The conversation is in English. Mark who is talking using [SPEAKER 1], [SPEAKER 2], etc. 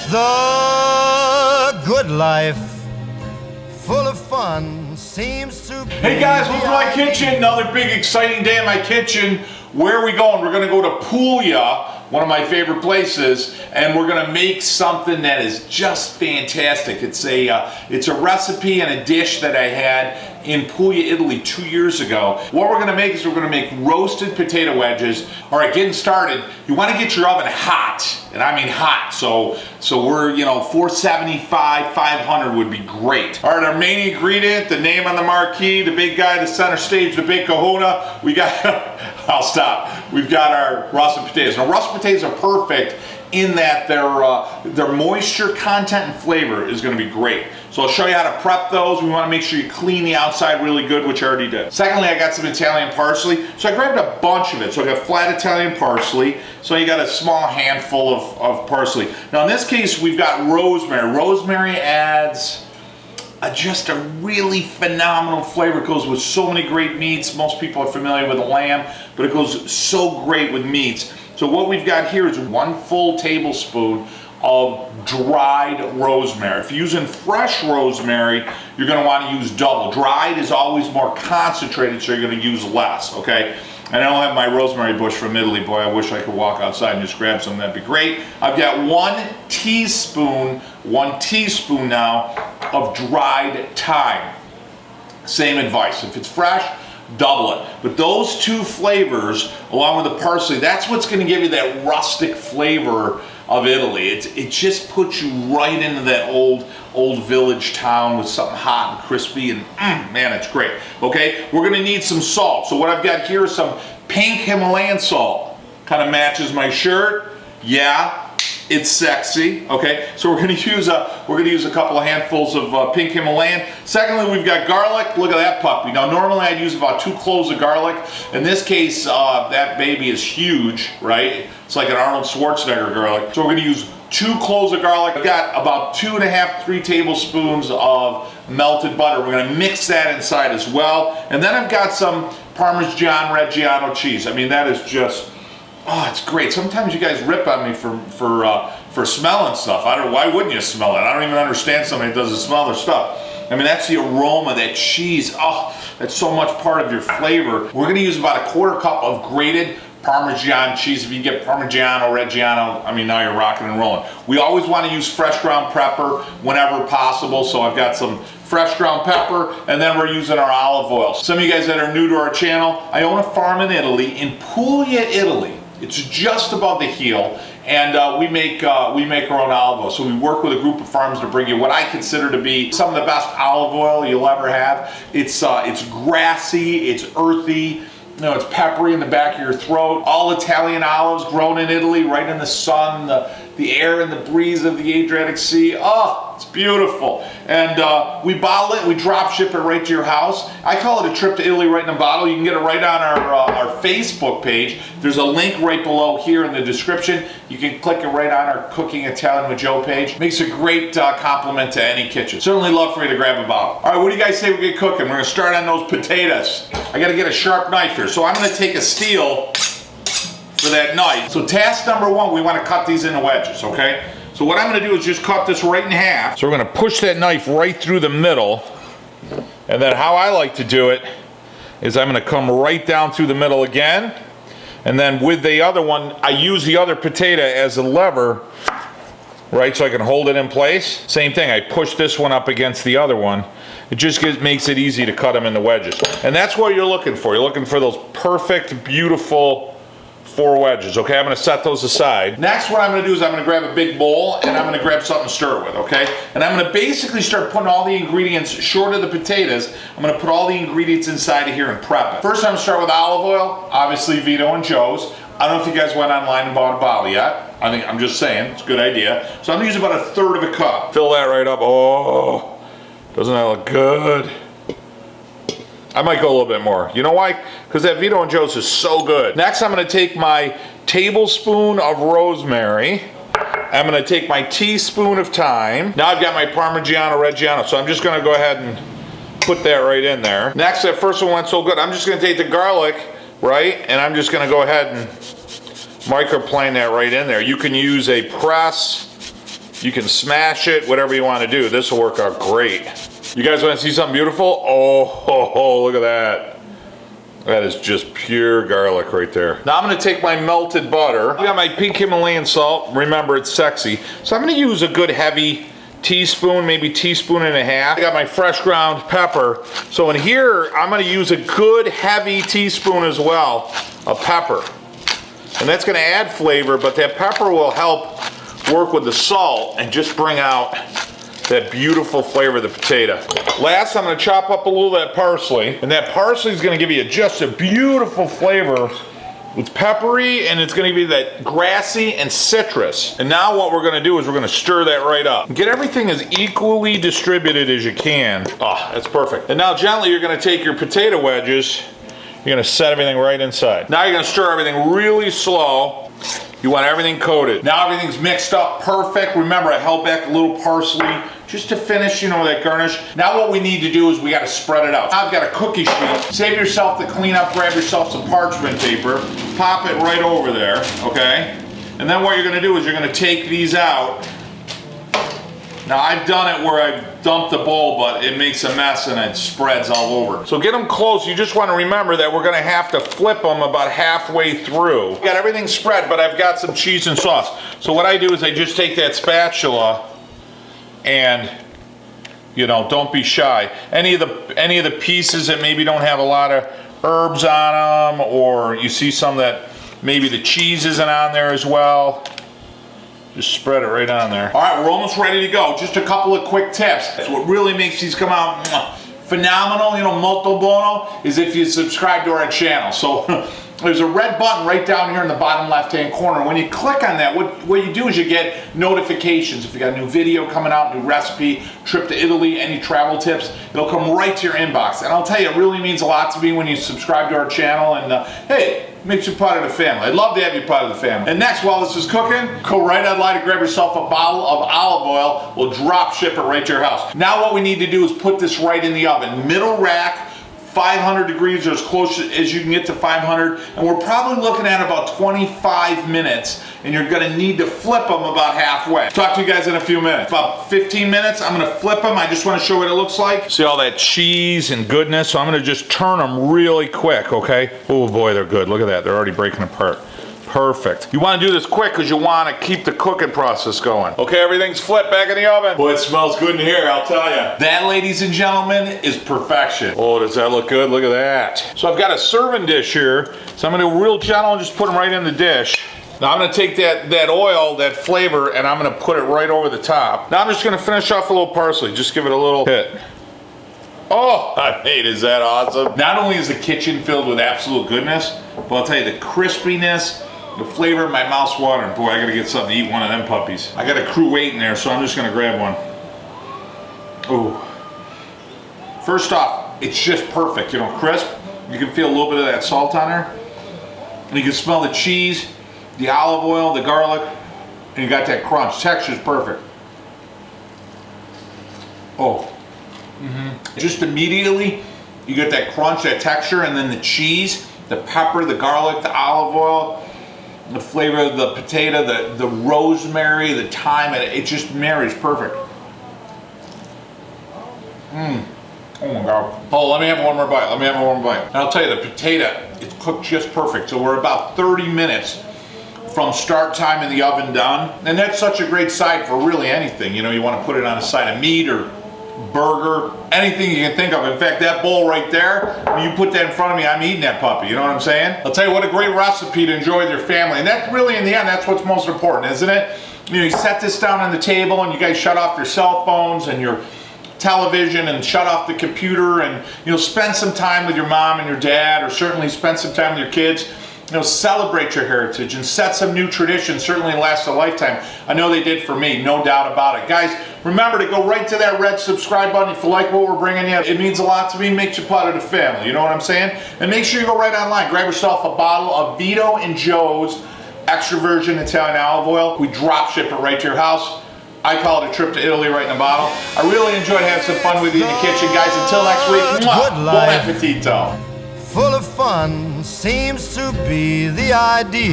[SPEAKER 1] The good life, full of fun, seems to be.
[SPEAKER 2] Hey guys, welcome to my kitchen. Another big exciting day in my kitchen. Where are we going? We're gonna go to Puglia, one of my favorite places, and we're gonna make something that is just fantastic. It's a recipe and a dish that I had in Puglia, Italy 2 years ago. What we're gonna make is we're gonna make roasted potato wedges. All right, getting started, you wanna get your oven hot, and I mean hot. So we're, 475, 500 would be great. All right, our main ingredient, the name on the marquee, the big guy, the center stage, the big kahuna, we got, I'll stop. We've got our russet potatoes. Now, russet potatoes are perfect in that their moisture content and flavor is going to be great. So I'll show you how to prep those. We want to make sure you clean the outside really good, which I already did. Secondly, I got some Italian parsley. So I grabbed a bunch of it. So I got flat Italian parsley. So you got a small handful of parsley. Now in this case, we've got rosemary. Rosemary adds just a really phenomenal flavor. It goes with so many great meats. Most people are familiar with lamb, but it goes so great with meats. So what we've got here is 1 full tablespoon of dried rosemary. If you're using fresh rosemary, you're going to want to use double. Dried is always more concentrated, so you're going to use less, okay? And I don't have my rosemary bush from Italy. Boy, I wish I could walk outside and just grab some. That'd be great. I've got 1 teaspoon now of dried thyme. Same advice. If it's fresh, double it. But those two flavors, along with the parsley, that's what's going to give you that rustic flavor of Italy. It just puts you right into that old village town with something hot and crispy, and man, it's great. Okay, we're going to need some salt. So what I've got here is some pink Himalayan salt. Kind of matches my shirt. Yeah. It's sexy, okay? So we're gonna use a couple of handfuls of pink Himalayan. Secondly, we've got garlic. Look at that puppy. Now, normally I'd use about 2 cloves of garlic. In this case, that baby is huge, right? It's like an Arnold Schwarzenegger garlic. So we're gonna use 2 cloves of garlic. I've got about 2.5, 3 tablespoons of melted butter. We're gonna mix that inside as well. And then I've got some Parmesan Reggiano cheese. I mean, that is just, oh, it's great. Sometimes you guys rip on me for smelling stuff. Why wouldn't you smell it? I don't even understand somebody that doesn't smell their stuff. I mean, that's the aroma, that cheese. Oh, that's so much part of your flavor. We're gonna use about 1/4 cup of grated Parmesan cheese. If you get Parmigiano Reggiano, I mean, now you're rocking and rolling. We always want to use fresh ground pepper whenever possible. So I've got some fresh ground pepper, and then we're using our olive oil. Some of you guys that are new to our channel, I own a farm in Italy, in Puglia, Italy. It's just above the heel, and we make our own olive oil. So we work with a group of farms to bring you what I consider to be some of the best olive oil you'll ever have. It's grassy, it's earthy, it's peppery in the back of your throat. All Italian olives grown in Italy, right in the sun, the air and the breeze of the Adriatic Sea. Oh, it's beautiful. And we bottle it, we drop ship it right to your house. I call it a trip to Italy right in a bottle. You can get it right on our Facebook page. There's a link right below here in the description. You can click it right on our Cooking Italian with Joe page. Makes a great compliment to any kitchen. Certainly love for you to grab a bottle. All right, what do you guys say we get cooking? We're gonna start on those potatoes. I gotta get a sharp knife here. So I'm gonna take a steel for that knife. So task number 1, we want to cut these into wedges, okay? So what I'm going to do is just cut this right in half. So we're going to push that knife right through the middle. And then how I like to do it is I'm going to come right down through the middle again. And then with the other one, I use the other potato as a lever, right, so I can hold it in place. Same thing, I push this one up against the other one. It just makes it easy to cut them into wedges. And that's what you're looking for. You're looking for those perfect, beautiful 4 wedges, okay? I'm gonna set those aside. Next, what I'm gonna do is I'm gonna grab a big bowl and I'm gonna grab something to stir it with, okay? And I'm gonna basically start putting all the ingredients, short of the potatoes, I'm gonna put all the ingredients inside of here and prep it. First, I'm gonna start with olive oil, obviously Vito and Joe's. I don't know if you guys went online and bought a bottle yet. I'm just saying, it's a good idea. So I'm gonna use about 1/3 of a cup. Fill that right up. Oh, doesn't that look good? I might go a little bit more. You know why? Because that Vito and Joe's is so good. Next, I'm going to take my tablespoon of rosemary. I'm going to take my teaspoon of thyme. Now I've got my Parmigiano Reggiano, so I'm just going to go ahead and put that right in there. Next, that first one went so good. I'm just going to take the garlic, right, and I'm just going to go ahead and microplane that right in there. You can use a press, You can smash it, whatever you want to do. This will work out great. You guys want to see something beautiful? Oh, look at that. That is just pure garlic right there. Now I'm gonna take my melted butter. I got my pink Himalayan salt. Remember, it's sexy. So I'm gonna use a good heavy teaspoon, maybe teaspoon and a half. I got my fresh ground pepper. So in here, I'm gonna use a good heavy teaspoon as well of pepper. And that's gonna add flavor, but that pepper will help work with the salt and just bring out that beautiful flavor of the potato. Last, I'm gonna chop up a little of that parsley, and that parsley is gonna give you just a beautiful flavor. It's peppery, and it's gonna give you that grassy and citrus. And now what we're gonna do is we're gonna stir that right up. Get everything as equally distributed as you can. Oh, that's perfect. And now gently, you're gonna take your potato wedges, you're gonna set everything right inside. Now you're gonna stir everything really slow. You want everything coated. Now everything's mixed up perfect. Remember, I held back a little parsley just to finish, you know, that garnish. Now what we need to do is we gotta spread it out. Now I've got a cookie sheet. Save yourself the cleanup, grab yourself some parchment paper, pop it right over there, okay? And then what you're gonna do is you're gonna take these out. Now I've done it where I've dumped the bowl, but it makes a mess and it spreads all over. So get them close. You just want to remember that we're going to have to flip them about halfway through. Got everything spread, but I've got some cheese and sauce. So what I do is I just take that spatula and, you know, don't be shy. Any of the pieces that maybe don't have a lot of herbs on them, or you see some that maybe the cheese isn't on there as well, just spread it right on there. All right, we're almost ready to go. Just a couple of quick tips. That's what really makes these come out phenomenal, you know, molto buono, is if you subscribe to our channel. So there's a red button right down here in the bottom left-hand corner. When you click on that, what you do is you get notifications. If you got a new video coming out, new recipe, trip to Italy, any travel tips, it'll come right to your inbox. And I'll tell you, it really means a lot to me when you subscribe to our channel, and hey, makes you part of the family. I'd love to have you part of the family. And next, while this is cooking, go right online and grab yourself a bottle of olive oil. We'll drop ship it right to your house. Now what we need to do is put this right in the oven. Middle rack, 500 degrees, or as close as you can get to 500, and we're probably looking at about 25 minutes, and you're gonna need to flip them about halfway. Talk to you guys in a few minutes. About 15 minutes, I'm gonna flip them. I just wanna show what it looks like. See all that cheese and goodness, so I'm gonna just turn them really quick, okay? Oh boy, they're good. Look at that, they're already breaking apart. Perfect. You want to do this quick because you want to keep the cooking process going. Okay, everything's flipped back in the oven. Boy, it smells good in here, I'll tell you. That, ladies and gentlemen, is perfection. Oh, does that look good? Look at that. So I've got a serving dish here. So I'm going to do real gentle and just put them right in the dish. Now I'm going to take that oil, that flavor, and I'm going to put it right over the top. Now I'm just going to finish off a little parsley. Just give it a little hit. Oh, I mean, is that awesome? Not only is the kitchen filled with absolute goodness, but I'll tell you, the crispiness, the flavor of my mouth's watering. Boy, I gotta get something to eat one of them puppies. I got a crew waiting there, so I'm just gonna grab one. Ooh. First off, it's just perfect, you know, crisp. You can feel a little bit of that salt on there. And you can smell the cheese, the olive oil, the garlic, and you got that crunch. Texture's perfect. Oh. Just immediately, you get that crunch, that texture, and then the cheese, the pepper, the garlic, the olive oil, the flavor of the potato, the rosemary, the thyme, it just marries perfect. Oh my God. Oh, let me have one more bite. Let me have one more bite. And I'll tell you, the potato, it's cooked just perfect. So we're about 30 minutes from start time in the oven done. And that's such a great side for really anything. You know, you want to put it on a side of meat or burger, anything you can think of. In fact, that bowl right there, when you put that in front of me, I'm eating that puppy. You know what I'm saying? I'll tell you what, a great recipe to enjoy with your family. And that really, in the end, that's what's most important, isn't it? You know, you set this down on the table and you guys shut off your cell phones and your television and shut off the computer, and, you know, spend some time with your mom and your dad, or certainly spend some time with your kids. You know, celebrate your heritage and set some new traditions. Certainly last a lifetime. I know they did for me, no doubt about it. Guys, remember to go right to that red subscribe button if you like what we're bringing you. It means a lot to me, makes you part of the family. You know what I'm saying? And make sure you go right online. Grab yourself a bottle of Vito and Joe's extra virgin Italian olive oil. We drop ship it right to your house. I call it a trip to Italy right in a bottle. I really enjoyed having some fun with you in the kitchen, guys. Until next week,
[SPEAKER 1] Good
[SPEAKER 2] bon
[SPEAKER 1] life.
[SPEAKER 2] appetito.
[SPEAKER 1] Full of fun seems to be the idea.